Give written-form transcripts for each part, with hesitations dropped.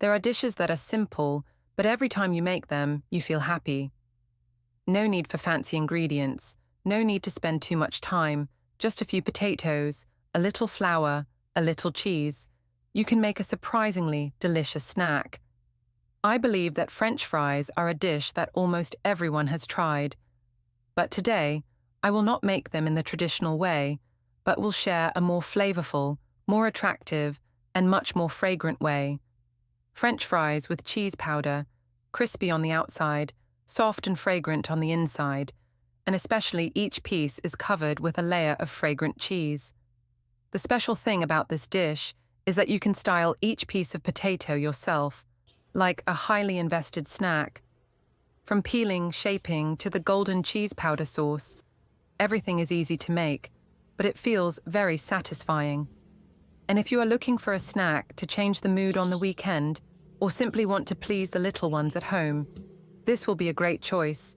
There are dishes that are simple, but every time you make them, you feel happy. No need for fancy ingredients, no need to spend too much time, just a few potatoes, a little flour, a little cheese. You can make a surprisingly delicious snack. I believe that French fries are a dish that almost everyone has tried. But today, I will not make them in the traditional way, but will share a more flavorful, more attractive, and much more fragrant way. French fries with cheese powder, crispy on the outside, soft and fragrant on the inside, and especially each piece is covered with a layer of fragrant cheese. The special thing about this dish is that you can style each piece of potato yourself, like a highly invested snack. From peeling, shaping, to the golden cheese powder sauce, everything is easy to make, but it feels very satisfying. And if you are looking for a snack to change the mood on the weekend, or simply want to please the little ones at home, this will be a great choice.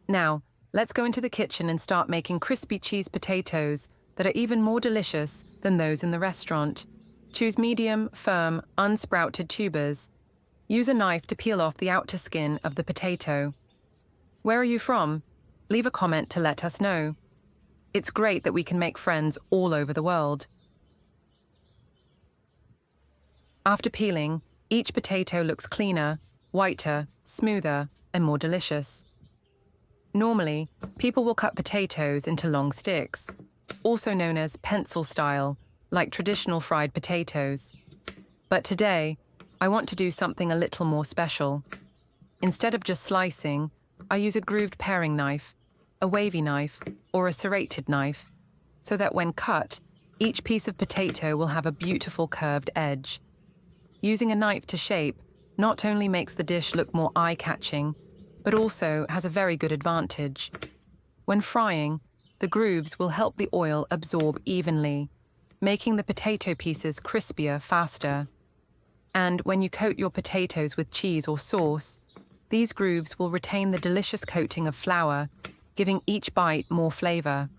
Now, let's go into the kitchen and start making crispy cheese potatoes that are even more delicious than those in the restaurant. Choose medium, firm, unsprouted tubers. Use a knife to peel off the outer skin of the potato. Where are you from? Leave a comment to let us know. It's great that we can make friends all over the world. After peeling, each potato looks cleaner, whiter, smoother, and more delicious. Normally, people will cut potatoes into long sticks, also known as pencil style, like traditional fried potatoes. But today, I want to do something a little more special. Instead of just slicing, I use a grooved paring knife, a wavy knife, or a serrated knife, so that when cut, each piece of potato will have a beautiful curved edge. Using a knife to shape not only makes the dish look more eye-catching, but also has a very good advantage. When frying, the grooves will help the oil absorb evenly, making the potato pieces crispier faster. And when you coat your potatoes with cheese or sauce, these grooves will retain the delicious coating of flour, giving each bite more flavor.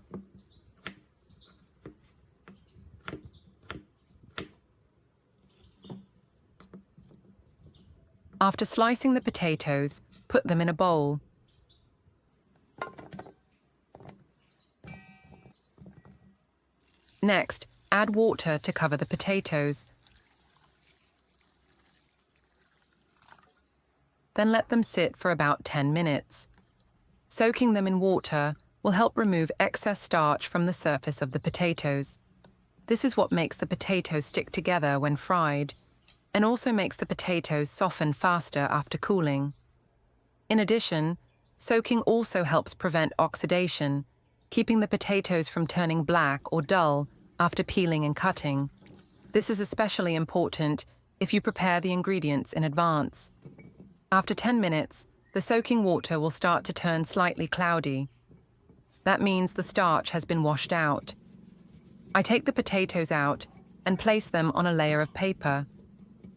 After slicing the potatoes, put them in a bowl. Next, add water to cover the potatoes. Then let them sit for about 10 minutes. Soaking them in water will help remove excess starch from the surface of the potatoes. This is what makes the potatoes stick together when fried, and also makes the potatoes soften faster after cooling. In addition, soaking also helps prevent oxidation, keeping the potatoes from turning black or dull after peeling and cutting. This is especially important if you prepare the ingredients in advance. After 10 minutes, the soaking water will start to turn slightly cloudy. That means the starch has been washed out. I take the potatoes out and place them on a layer of paper,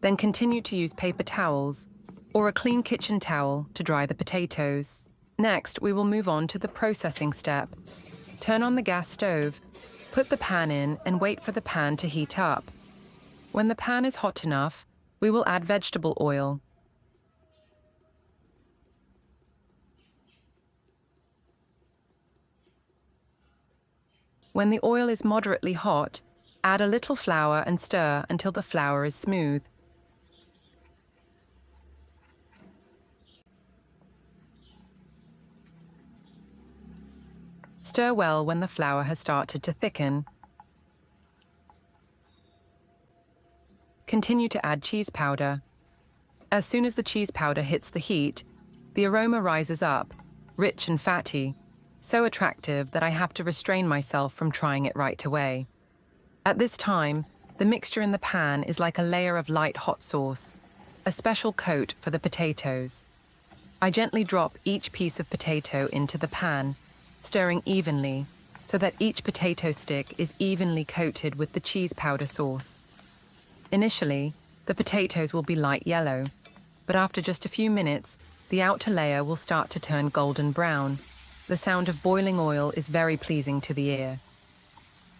then continue to use paper towels or a clean kitchen towel to dry the potatoes. Next, we will move on to the processing step. Turn on the gas stove, put the pan in and wait for the pan to heat up. When the pan is hot enough, we will add vegetable oil. When the oil is moderately hot, add a little flour and stir until the flour is smooth. Stir well when the flour has started to thicken. Continue to add cheese powder. As soon as the cheese powder hits the heat, the aroma rises up, rich and fatty, so attractive that I have to restrain myself from trying it right away. At this time, the mixture in the pan is like a layer of light hot sauce, a special coat for the potatoes. I gently drop each piece of potato into the pan, stirring evenly so that each potato stick is evenly coated with the cheese powder sauce. Initially, the potatoes will be light yellow, but after just a few minutes, the outer layer will start to turn golden brown. The sound of boiling oil is very pleasing to the ear.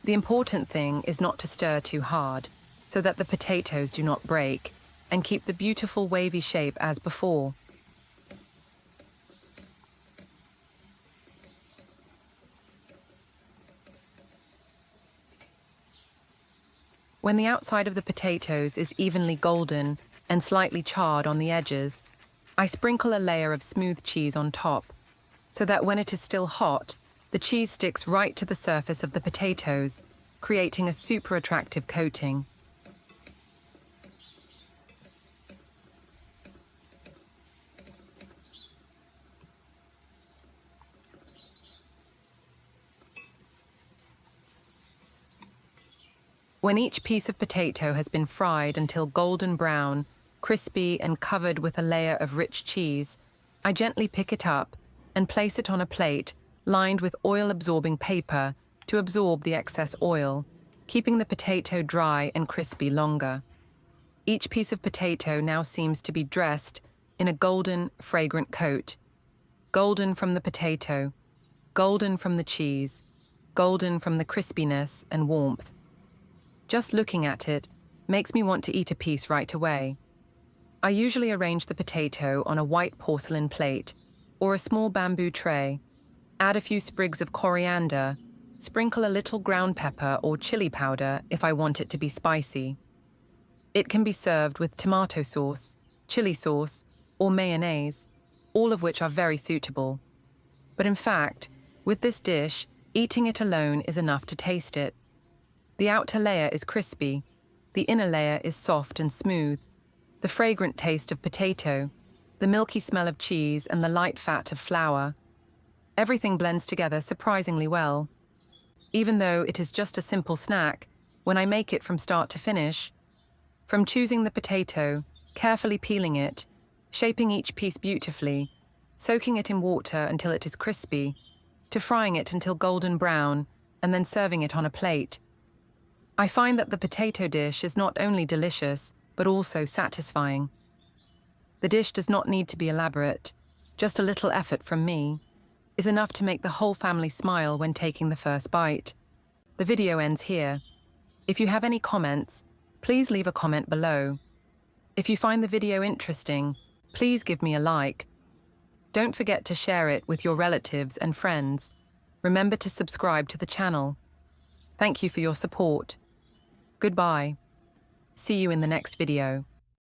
The important thing is not to stir too hard, so that the potatoes do not break, and keep the beautiful wavy shape as before. When the outside of the potatoes is evenly golden and slightly charred on the edges, I sprinkle a layer of smooth cheese on top, so that when it is still hot, the cheese sticks right to the surface of the potatoes, creating a super attractive coating. When each piece of potato has been fried until golden brown, crispy and covered with a layer of rich cheese, I gently pick it up and place it on a plate lined with oil-absorbing paper to absorb the excess oil, keeping the potato dry and crispy longer. Each piece of potato now seems to be dressed in a golden, fragrant coat. Golden from the potato, golden from the cheese, golden from the crispiness and warmth. Just looking at it makes me want to eat a piece right away. I usually arrange the potato on a white porcelain plate or a small bamboo tray, add a few sprigs of coriander, sprinkle a little ground pepper or chili powder if I want it to be spicy. It can be served with tomato sauce, chili sauce, or mayonnaise, all of which are very suitable. But in fact, with this dish, eating it alone is enough to taste it. The outer layer is crispy, the inner layer is soft and smooth, the fragrant taste of potato, the milky smell of cheese and the light fat of flour. Everything blends together surprisingly well. Even though it is just a simple snack, when I make it from start to finish, from choosing the potato, carefully peeling it, shaping each piece beautifully, soaking it in water until it is crispy, to frying it until golden brown, and then serving it on a plate, I find that the potato dish is not only delicious, but also satisfying. The dish does not need to be elaborate. Just a little effort from me is enough to make the whole family smile when taking the first bite. The video ends here. If you have any comments, please leave a comment below. If you find the video interesting, please give me a like. Don't forget to share it with your relatives and friends. Remember to subscribe to the channel. Thank you for your support. Goodbye. See you in the next video.